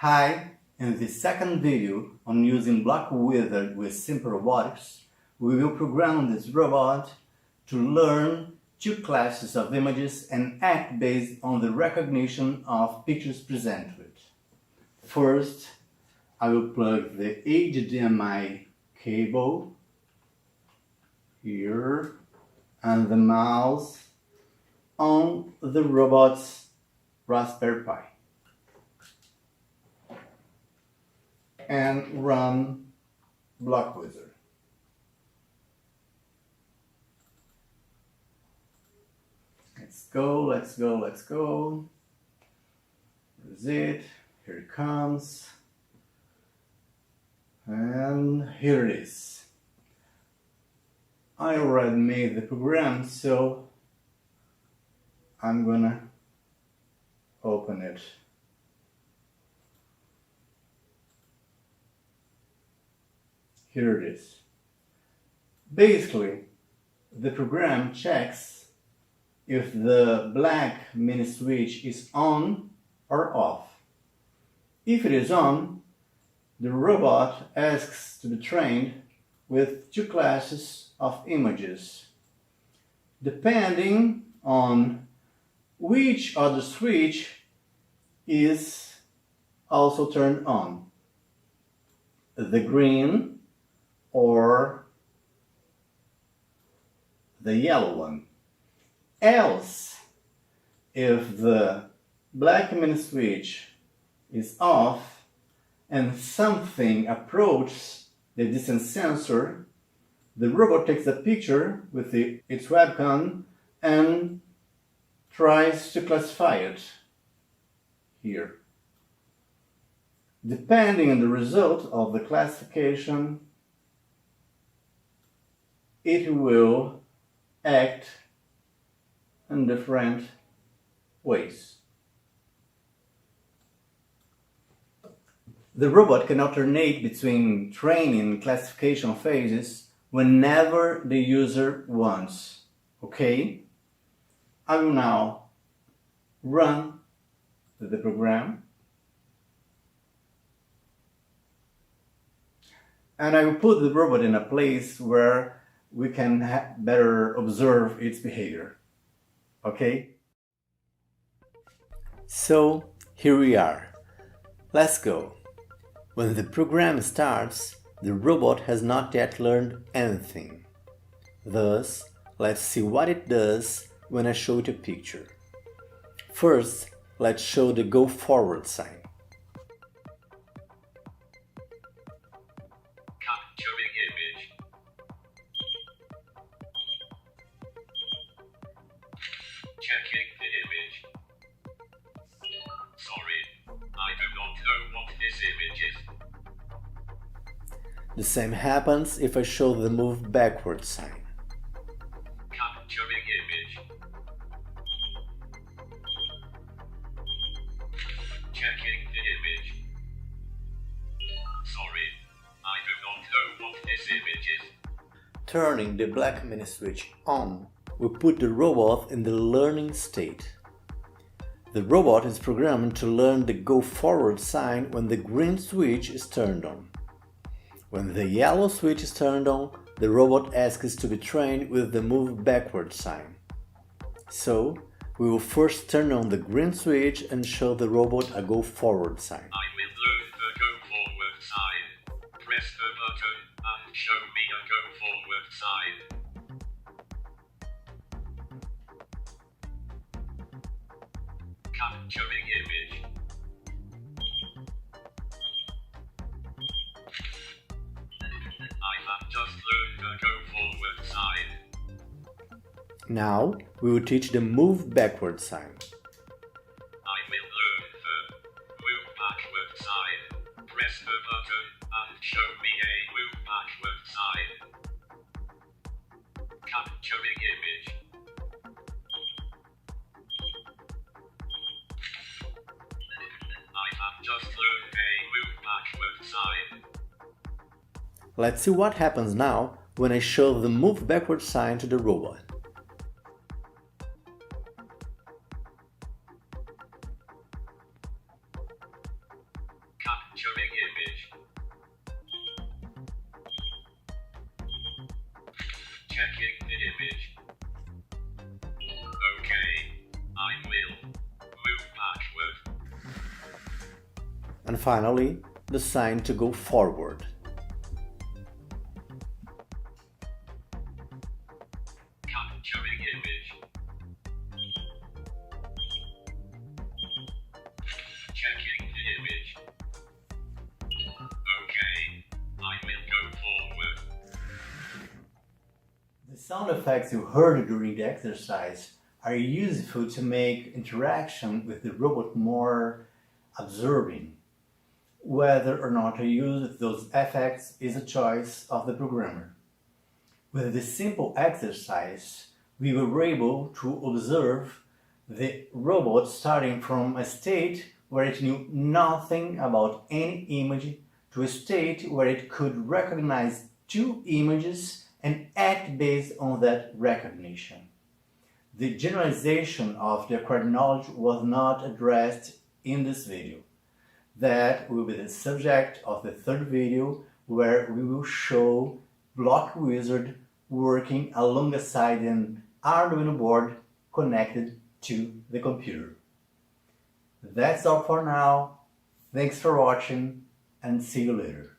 Hi, in this second video on using block wizard with simple robotics, we will program this robot to learn two classes of images and act based on the recognition of pictures presented. First, I will plug the HDMI cable here and the mouse on the robot's Raspberry Pi and run Block Wizard. Let's go. Here's it. Here it comes. And here it is. I already made the program, so I'm gonna open it. Here it is. Basically, the program checks if the black mini switch is on or off. If it is on, the robot asks to be trained with two classes of images, depending on which other switch is also turned on, the green or the yellow one. Else, if the black mini switch is off and something approaches the distance sensor, the robot takes a picture with its webcam and tries to classify it here. Depending on the result of the classification, it will act in different ways. The robot can alternate between training and classification phases whenever the user wants. Okay? I will now run the program and I will put the robot in a place where we can better observe its behavior. Okay? So here we are. Let's go. When the program starts, the robot has not yet learned anything. Thus, let's see what it does when I show it a picture. First, let's show the go forward sign. Capturing image. Checking the image. Sorry, I do not know what this image is. The same happens if I show the move backward sign. Capturing image. Checking the image. Sorry, I do not know what this image is. Turning the black mini switch on will put the robot in the learning state. The robot is programmed to learn the go forward sign when the green switch is turned on. When the yellow switch is turned on, the robot asks to be trained with the move backward sign. So, we will first turn on the green switch and show the robot a go forward sign. I will learn the go forward sign. Press the button and show me a go forward sign. Capturing image. I have just learned the go forward sign. Now, we will teach the move backward sign. I will learn the move backward sign. Press the button and show me a move backward sign. Capturing image. I have just learned a move backward sign. Let's see what happens now when I show the move backward sign to the robot. Checking the image. Okay. I will move backward. And finally, the sign to go forward. Capturing image. Checking the image. Okay. I will go forward. The sound effects you heard during the exercise are useful to make interaction with the robot more absorbing. Whether or not to use those effects is a choice of the programmer. With this simple exercise, we were able to observe the robot starting from a state where it knew nothing about any image to a state where it could recognize two images and act based on that recognition. The generalization of the acquired knowledge was not addressed in this video. That will be the subject of the third video, where we will show Block Wizard working alongside an Arduino board connected to the computer. That's all for now. Thanks for watching and see you later.